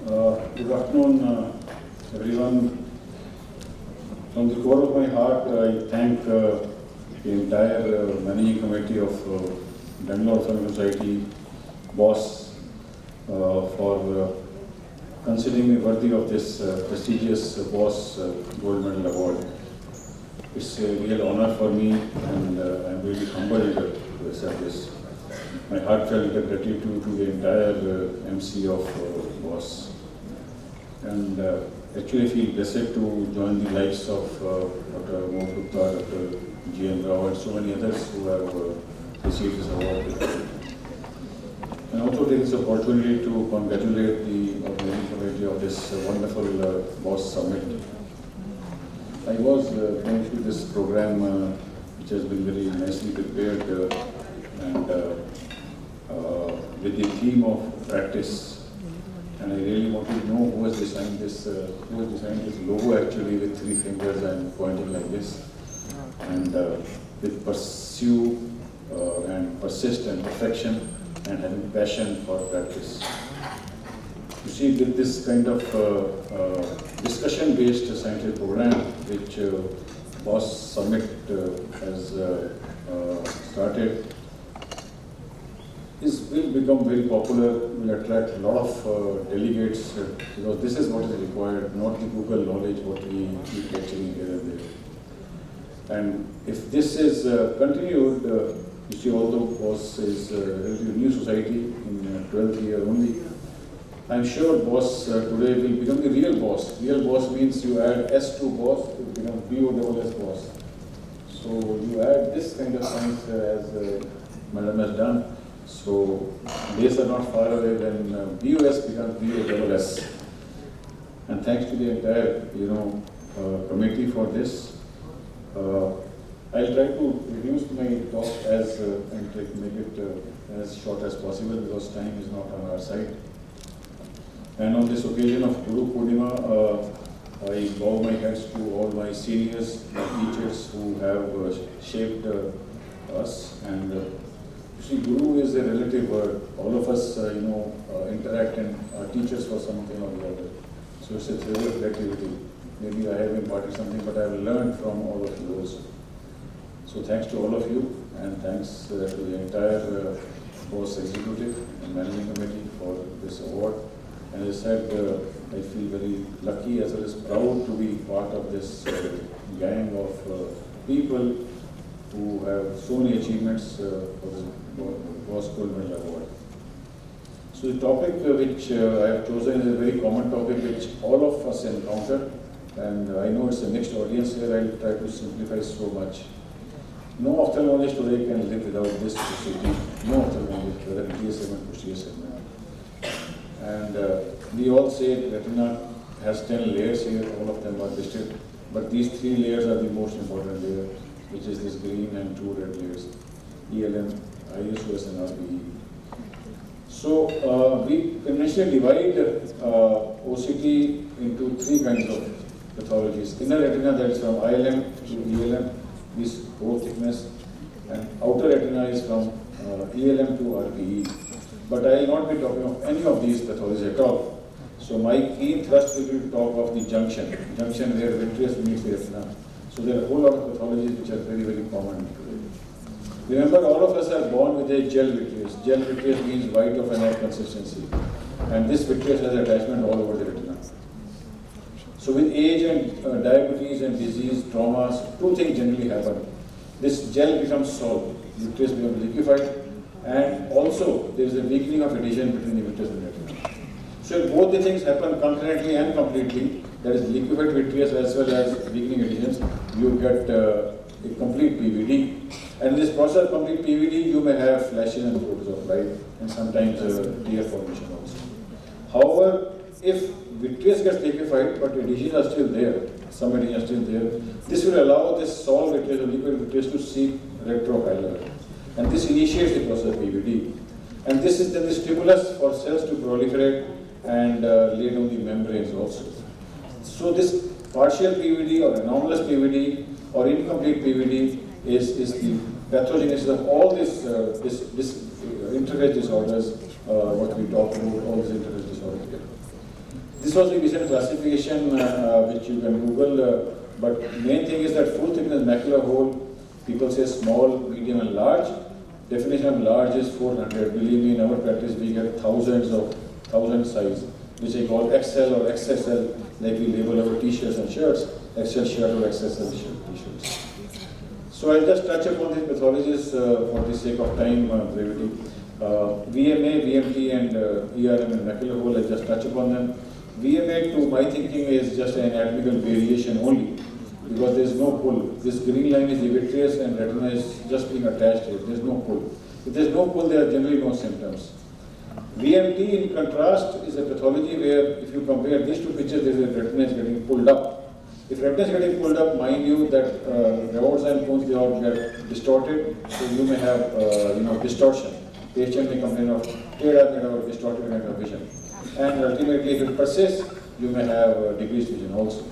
Good afternoon, everyone. From the core of my heart, I thank the entire managing committee of Bangalore Film Society, BOSS, for considering me worthy of this prestigious BOSS Gold Medal Award. It's a real honor for me, and I'm really humbled to accept this. My heartfelt gratitude to the entire MC of BOSS. And actually feel blessed to join the likes of Dr. Mohit Gupta, Dr. G.N. Rao, and so many others who have received this award. And also take this opportunity to congratulate the organizing committee of this wonderful BOSS Summit. I was going through this program, which has been very nicely prepared, and with the theme of practice. And I really want to know who has designed this logo actually with 3 fingers and pointing like this. And with pursue and persist and perfection and having passion for practice. You see, with this kind of discussion-based scientific program, which BOSS Summit has started, will become very popular, will attract a lot of delegates, because this is what is required, not the Google knowledge what we keep lecturing here and there. And if this is continued, you see, although BOSS is a relatively new society in 12th year only, I'm sure BOSS today will become the real BOSS. Real BOSS means you add S to BOSS, it becomes BOSS BOSS. So you add this kind of science as Madam has done. So days are not far away when BOS becomes BOSS. And thanks to the entire, committee for this. I'll try to reduce my talk and make it as short as possible because time is not on our side. And on this occasion of Guru Purnima, I bow my heads to all my seniors, my teachers who have shaped us. And you see, Guru is a relative word. All of us, interact and are teachers for something or the other. So it's a thrill of creativity. Maybe I have imparted something, but I have learned from all of you also. So thanks to all of you, and thanks to the entire BOSS Executive and Managing Committee for this award. And as I said, I feel very lucky as well as proud to be part of this gang of people who have so many achievements for the BOSS Gold Medal Award. So the topic which I have chosen is a very common topic which all of us encounter, and I know it's a mixed audience here. I'll try to simplify so much. No ophthalmologist today can live without this procedure. No ophthalmologist, whether DSM or post-DSM. And we all say retina has 10 layers here, all of them are listed, but these 3 layers are the most important layer, which is this green and 2 red layers, ELM, ISOS and RPE. So we conventionally divide OCT into 3 kinds of pathologies. Inner retina, that is from ILM to ELM, this pore thickness, and outer retina is from ELM to RPE. But I will not be talking of any of these pathologies at all. So my key thrust will be to talk of the junction where vitreous meets the retina. So there are a whole lot of pathologies which are very, very common today. Remember, all of us are born with a gel vitreous. Gel vitreous means white of an egg consistency. And this vitreous has attachment all over the retina. So with age and diabetes and disease, traumas, 2 things generally happen. This gel becomes solid, vitreous becomes liquefied, and also there is a weakening of adhesion between the vitreous and retina. So if both the things happen concurrently and completely, that is liquefied vitreous as well as weakening adhesions, you get a complete PVD. And in this process of complete PVD, you may have flashes and floaters of light, and sometimes tear formation also. However, if vitreous gets liquefied, but adhesions are still there, some adhesions are still there, this will allow this solid vitreous or liquid vitreous to seep retrohilar. And this initiates the process of PVD. And this is then the stimulus for cells to proliferate and lay down the membranes also. So this partial PVD or anomalous PVD or incomplete PVD is the pathogenesis of all this interface disorders, what we talk about, all these interface disorders here. This was the recent classification which you can Google, but main thing is that full thickness macular hole, people say small, medium and large. Definition of large is 400. Believe me, in our practice we get thousand size, which I call XL or XSL, like we label our t-shirts and shirts, XL shirt or XSL t-shirts. So I'll just touch upon these pathologies for the sake of time, brevity. VMA, VMT and ERM and macular hole, I'll just touch upon them. VMA, to my thinking, is just an anatomical variation only, because there is no pull. This green line is the vitreous and retina is just being attached here. There is no pull. If there is no pull, there are generally no symptoms. VMT, in contrast, is a pathology where if you compare these two pictures, there is a retina is getting pulled up. If retina is getting pulled up, mind you that rods and cones, they all get distorted, so you may have distortion. Patient may complain of tear or distorted kind of vision. And ultimately, if it persists, you may have decreased vision also.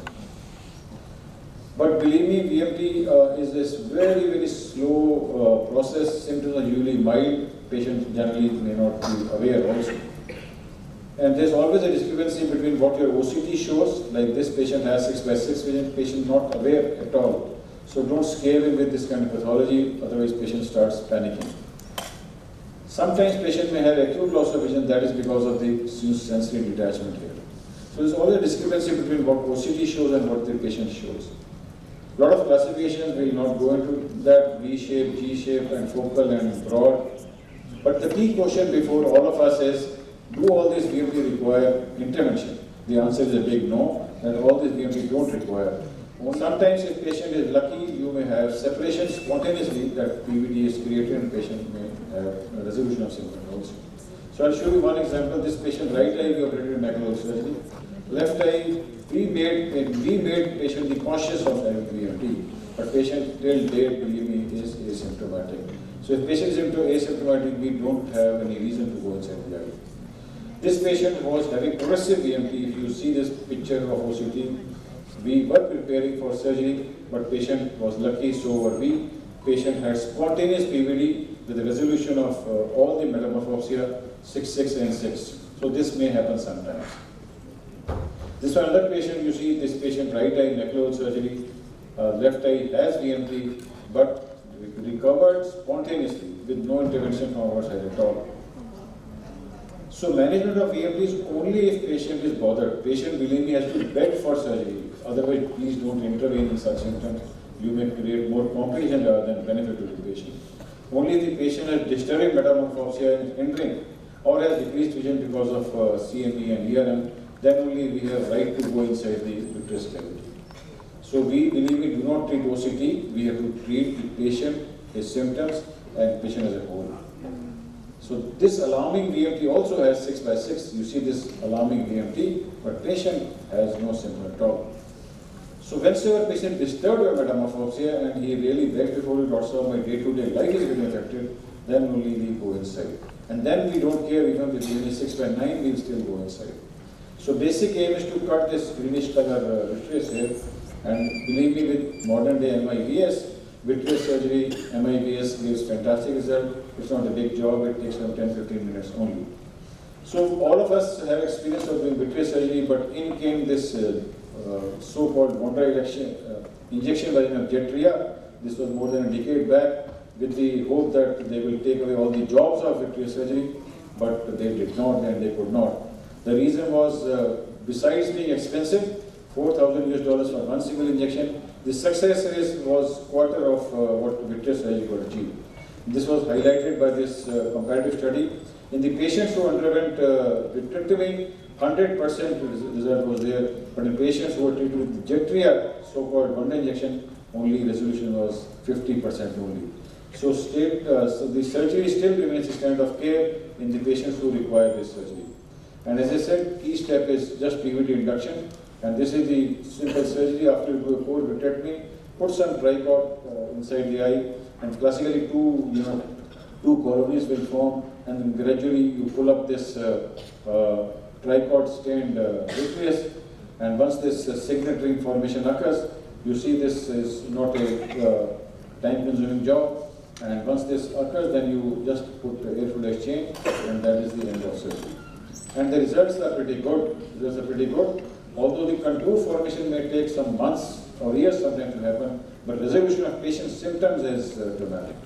But believe me, VMT is this very, very slow process. Symptoms are usually mild. Patients generally may not be aware also. And there's always a discrepancy between what your OCT shows, like this patient has 6x6 vision, patient not aware at all. So don't scare him with this kind of pathology, otherwise patient starts panicking. Sometimes patient may have acute loss of vision, that is because of the sensory detachment here. So there's always a discrepancy between what OCT shows and what the patient shows. A lot of classifications, we will not go into that, V-shape, G-shape and focal and broad. But the key question before all of us is, do all these VMT require intervention? The answer is a big no, and all these VMT don't require. Sometimes if patient is lucky, you may have separation spontaneously that PVD is created and patient may have a resolution of symptoms also. So I'll show you one example. This patient, right eye, we operated macular surgery. Left eye, we made patient the conscious of having VMT, but patient till date, believe me, is asymptomatic. So if patient is asymptomatic, we don't have any reason to go inside the eye. This patient was having progressive VMT. If you see this picture of OCT, we were preparing for surgery, but patient was lucky, so were we. Patient had spontaneous PVD with a resolution of all the metamorphosia 6, 6 and 6. So this may happen sometimes. This one other patient, you see this patient right eye macular surgery, left eye has VMT, but recovered spontaneously with no intervention from our side at all. So management of VMT is only if patient is bothered. Patient, believe me, has to beg for surgery. Otherwise, please don't intervene in such symptoms. You may create more complication rather than benefit to the patient. Only if the patient has disturbing metamorphosia and hindering or has decreased vision because of CME and ERM, then only we have right to go inside the vitreous cavity. So we believe we do not treat OCT, we have to treat the patient, his symptoms and patient as a whole. So this alarming VMT also has 6x6. You see this alarming VMT, but patient has no symptom at all. So whenever patient disturbed by metamorphosia and he really begs before the doctor, my day-to-day life is getting affected, then only we go inside. And then we don't care even if it is 6x9, we'll still go inside. So basic aim is to cut this greenish color vitreous here, and believe me, with modern day MIVS, vitreous surgery, MIVS gives fantastic result. It's not a big job, it takes around 10-15 minutes only. So all of us have experience of doing vitreous surgery, but in came this so-called Wanda injection version of Jetria. This was more than a decade back with the hope that they will take away all the jobs of vitreous surgery, but they did not and they could not. The reason was, besides being expensive, $4,000 for one single injection, the success rate was quarter of what vitreous surgery could achieve. This was highlighted by this comparative study. In the patients who underwent vitrectomy, 100% result was there, but in patients who were treated with Jetria, so-called Wanda injection, only resolution was 50% only. So the surgery still remains a standard of care in the patients who require this surgery. And as I said, key step is just PVD induction. And this is the simple surgery after you do a cold vitrectomy. Put some tricot inside the eye, and classically two colonies will form, and then gradually you pull up this tricot stained vitreous. And once this signet ring formation occurs, you see this is not a time-consuming job. And once this occurs, then you just put the air fluid exchange, and that is the end of surgery. and the results are pretty good. Although the contour formation may take some months or years sometimes to happen, but resolution of patient's symptoms is dramatic.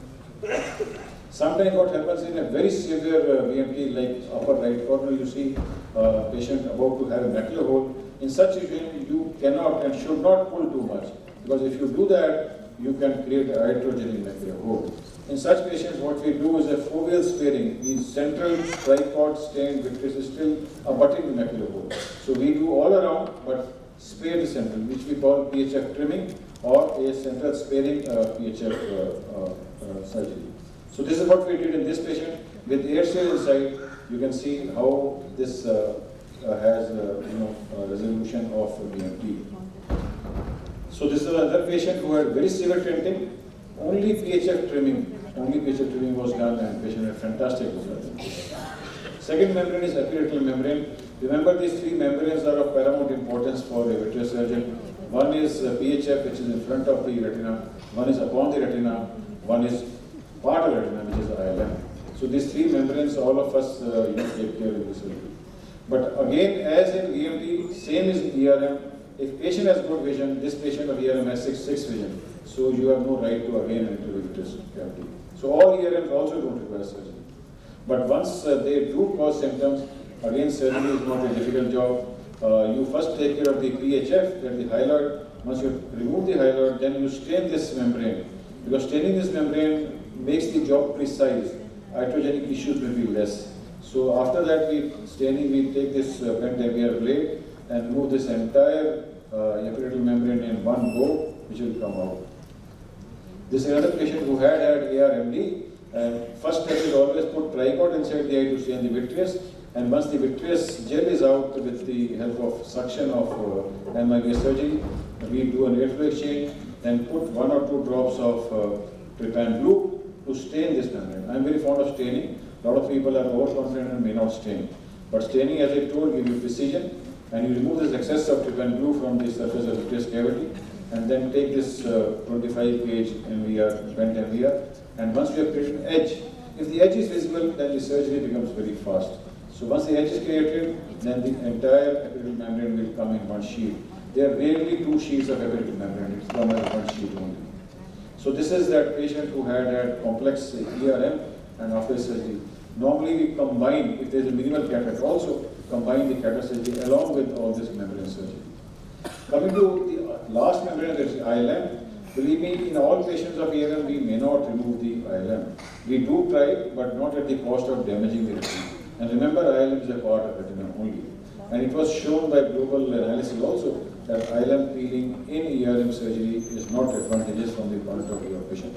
Sometimes what happens in a very severe VMT, like upper right corner, you see a patient about to have a macular hole. In such a situation, you cannot and should not pull too much, because if you do that, you can create a iatrogenic macular hole. In such patients, what we do is a foveal sparing. The central tricot stained vitreous is still abutting the macular hole. So we do all around, but spare the central, which we call PHF trimming or a central sparing PHF surgery. So this is what we did in this patient with air seal inside. You can see how this has resolution of VMT. So this is another patient who had very severe tenting. Only PHF trimming was done, and patient had fantastic results. Second membrane is epiretinal membrane. Remember, these three membranes are of paramount importance for a vitreous surgeon. One is PHF, which is in front of the retina. One is upon the retina. One is part of retina, which is ILM. So these three membranes, all of us take care of this surgery. But again, as in VMT, same is in ERM. If patient has good vision, this patient of ERM has 6 vision. So you have no right to again enter the vitreous cavity. So all ERMs also don't require surgery. But once they do cause symptoms, again surgery is not a difficult job. You first take care of the PHF, get the hyaloid. Once you remove the hyaloid, then you stain this membrane. Because staining this membrane makes the job precise. Iatrogenic issues will be less. So after that, we take this bent Davier blade and remove this entire epiretinal membrane in one go, which will come out. This is another patient who had ARMD, and first step is always put tricot inside the eye to stain the vitreous, and once the vitreous gel is out with the help of suction of MIBS surgery, we do an airflow exchange and put 1 or 2 drops of trypan blue to stain this membrane. I am very fond of staining. A lot of people are overconfident and may not stain. But staining, as I told, gives you precision, and you remove this excess of trypan blue from the surface of the vitreous cavity, and then take this 25 gauge MVR, bent MVR, and once we have created an edge, if the edge is visible, then the surgery becomes very fast. So once the edge is created, then the entire epiretinal membrane will come in one sheet. There are rarely 2 sheets of epiretinal membrane, it's come as one sheet only. So this is that patient who had complex ERM and after surgery. Normally we combine, if there is a minimal cataract, also combine the cataract surgery along with all this membrane surgery. Coming to the last membrane, that is ILM. Believe me, in all patients of ERM, we may not remove the ILM. We do try, but not at the cost of damaging the retina. And remember, ILM is a part of retina only. And it was shown by global analysis also that ILM peeling in ERM surgery is not advantageous from the point of view of patient.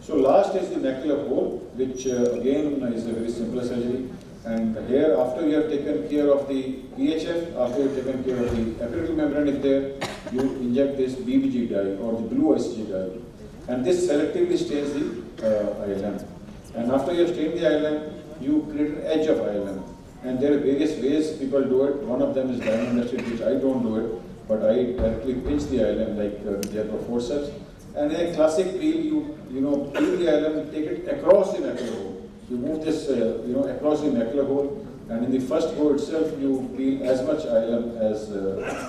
So last is the macular hole, which again is a very simple surgery. And here, after you have taken care of the PHF, after you have taken care of the epiretinal membrane if there, you inject this BBG dye or the blue ICG dye. And this selectively stains the ILM. And after you have stained the ILM, you create an edge of ILM. And there are various ways people do it. One of them is diamond dusted, which I don't do it, but I directly pinch the ILM like the forceps. And in a classic peel, you peel the ILM, take it across the macular hole. You move this, across the macular hole, and in the first go itself, you peel as much ILM as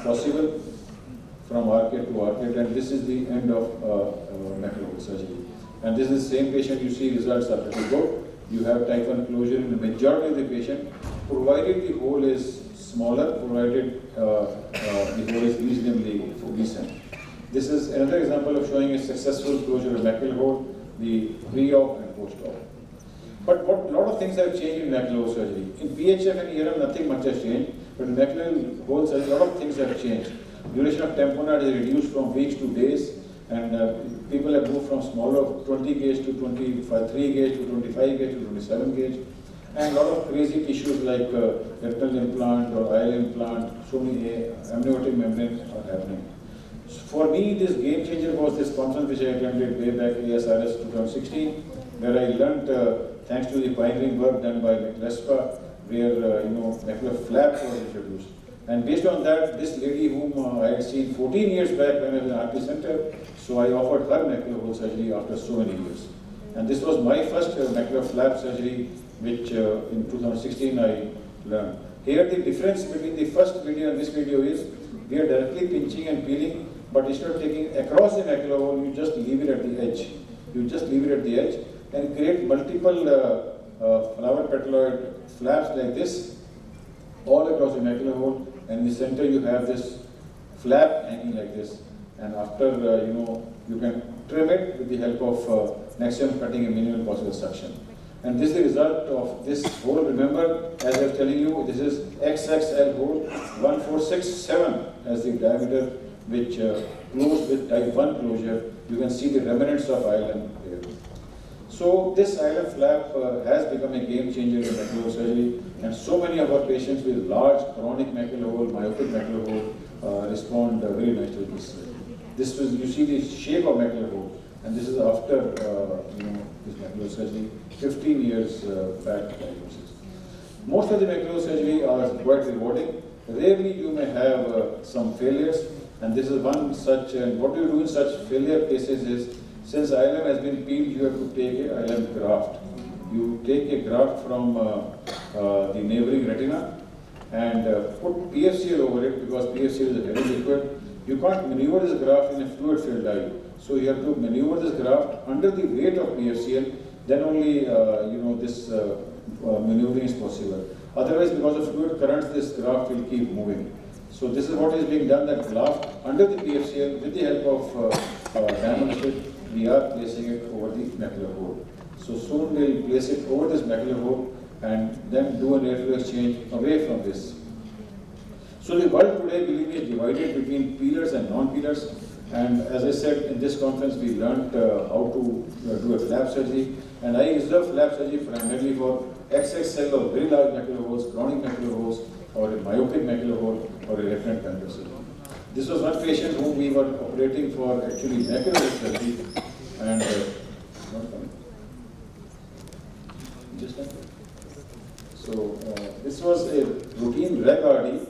possible from arcade to arcade, and this is the end of macular hole surgery. And this is the same patient. You see results are pretty good. You have type 1 closure in the majority of the patient, provided the hole is smaller, provided the hole is reasonably recent. This is another example of showing a successful closure of macular hole, the pre-op and post-op. But a lot of things have changed in macular hole surgery. In PHF and ERM, nothing much has changed, but in macular hole surgery, a lot of things have changed. Duration of tamponade is reduced from weeks to days, and people have moved from smaller 20 gauge to 3 gauge to 25 gauge to 27 gauge. And a lot of crazy tissues like retinal implant or IL implant, so many amniotic membranes are happening. So for me, this game changer was this conference which I attended way back ASRS 2016, where I learned, thanks to the pioneering work done by McLespa, where macular flap was introduced. And based on that, this lady whom I had seen 14 years back when I was in RT Center, so I offered her macular hole surgery after so many years. And this was my first macular flap surgery, which in 2016 I learn. Here the difference between the first video and this video is we are directly pinching and peeling, but instead of taking across the macular hole, you just leave it at the edge. You just leave it at the edge and create multiple flower petaloid flaps like this all across the macular hole, and in the center you have this flap hanging like this, and after you can trim it with the help of Nexium cutting and minimal possible suction. And this is the result of this hole. Remember, as I was telling you, this is XXL hole, 1467 as the diameter, which closed with type 1 closure. You can see the remnants of ILM here. So this ILM flap has become a game changer in macular surgery, and so many of our patients with large chronic macular hole, myopic macular hole, respond very nicely to this. This was, you see the shape of macular hole, and this is after this macular surgery, 15 years back diagnosis. Most of the macular surgery are quite rewarding. Rarely you may have some failures, and this is one such. And what do you do in such failure cases is, since ILM has been peeled, you have to take a ILM graft. You take a graft from the neighboring retina and put PFCL over it, because PFCL is a heavy liquid. You can't maneuver this graft in a fluid-filled eye. So you have to maneuver this graft under the weight of PFCL, then only this maneuvering is possible. Otherwise, because of fluid currents, this graft will keep moving. So this is what is being done, that graft under the PFCL with the help of diamond strip, we are placing it over the macular hole. So soon we will place it over this macular hole and then do an airflow exchange away from this. So the world today, believe me, is divided between peelers and non-peelers. And as I said, in this conference we learned how to do a flap surgery. And I reserve flap surgery primarily for XXL or very large macular holes, chronic macular holes, or a myopic macular hole, or a recurrent macular surgery. This was one patient whom we were operating for actually macular surgery, and so this was a routine reg RD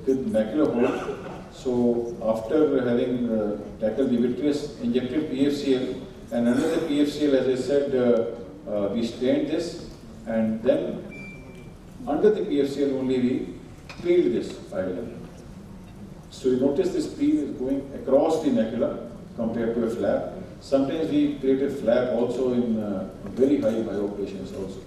with macular hole. So after having tackled the vitreous, injected PFCL, and under the PFCL, as I said, we stained this, and then under the PFCL only we peeled this ILM. So you notice this peel is going across the macula compared to a flap. Sometimes we create a flap also in very high myope patients also.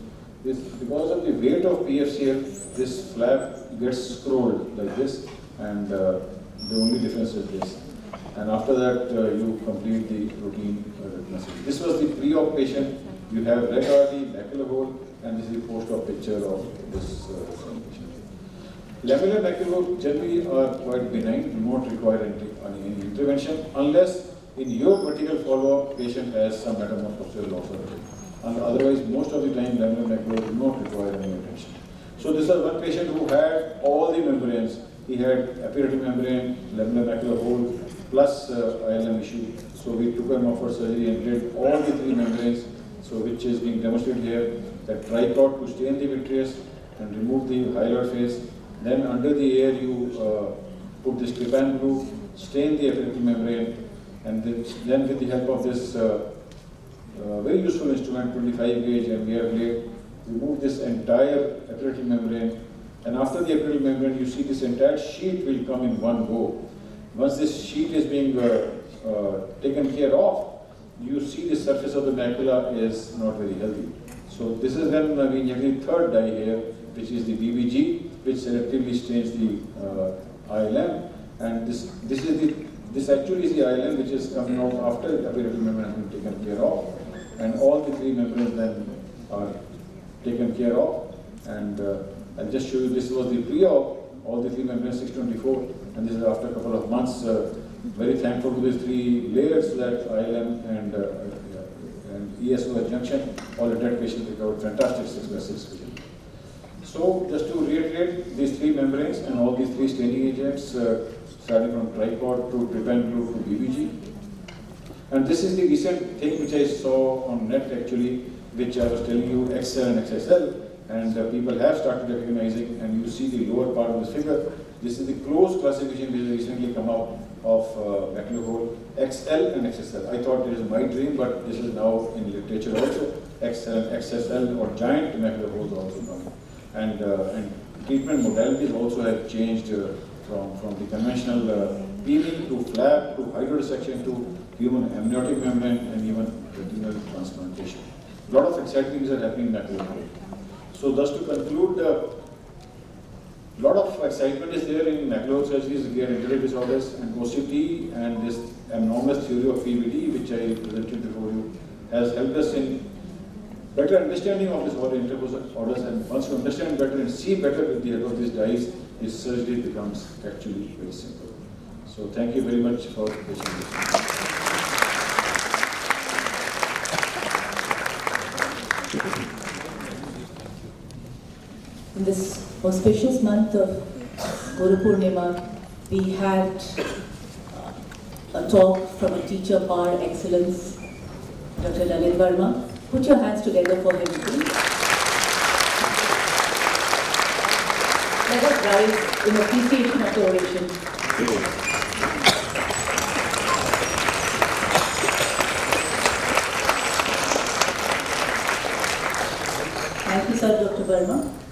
This, because of the weight of PFCL, this flap gets scrolled like this, and the only difference is this. And after that, you complete the routine retina surgery. This was the pre-op patient. You have reg RD, macular hole, and this is the post-op picture of this patient. Lamellar macular generally are quite benign, do not require any intervention unless in your vertical follow-up patient has some metamorphosis loss of it. And otherwise, most of the time, lamellar macular do not require any intervention. So this is one patient who had all the membranes. He had epiretinal membrane, lamellar macular hole, plus ILM issue. So we took him off for surgery and did all the three membranes, so which is being demonstrated here. That tricot to stain the vitreous and remove the hyaloid phase. Then under the air you put this trypan glue, stain the epiretinal membrane, and then with the help of this very useful instrument, 25 gauge MVR blade, remove this entire epiretinal membrane. And after the epiretinal membrane, you see this entire sheet will come in one go. Once this sheet is being taken care of, you see the surface of the macula is not very healthy. So this is when we have the third dye here, which is the BBG, which selectively stains the ILM. And this actually is the ILM which is coming out after the epiretinal membrane has been taken care of, and all the three membranes then are taken care of. And I'll just show you, this was the pre-op, all the three membranes 624, and this is after a couple of months. Very thankful to these three layers, that ILM and ESO junction, all the dead patients recovered fantastic 6x6 vision. So just to reiterate, these three membranes and all these three staining agents, starting from tricot to trypan glue to BBG. And this is the recent thing which I saw on net actually, which I was telling you, XL and XSL, and people have started recognizing, and you see the lower part of the figure. This is the close classification which has recently come out of macular hole, XL and XSL. I thought it is my dream, but this is now in literature also. XL and XSL, or giant macular holes, also known. and treatment modalities also have changed from the conventional peeling to flap to hydrodissection to human amniotic membrane and even retinal transplantation. A lot of exciting things are happening in Macular. So thus to conclude, a lot of excitement is there in macular surgeries, again, intellectual disorders and OCT, and this enormous theory of PVD, which I presented before you, has helped us in better understanding of this whole intellectual disorders. And once you understand better and see better with the help of these dyes, this surgery becomes actually very simple. So thank you very much for listening. In this auspicious month of Guru Purnima, we had a talk from a teacher par excellence, Dr. Lalit Verma. Put your hands together for him, please. Let us rise in appreciation of the oration. Thank you, sir, Dr. Verma.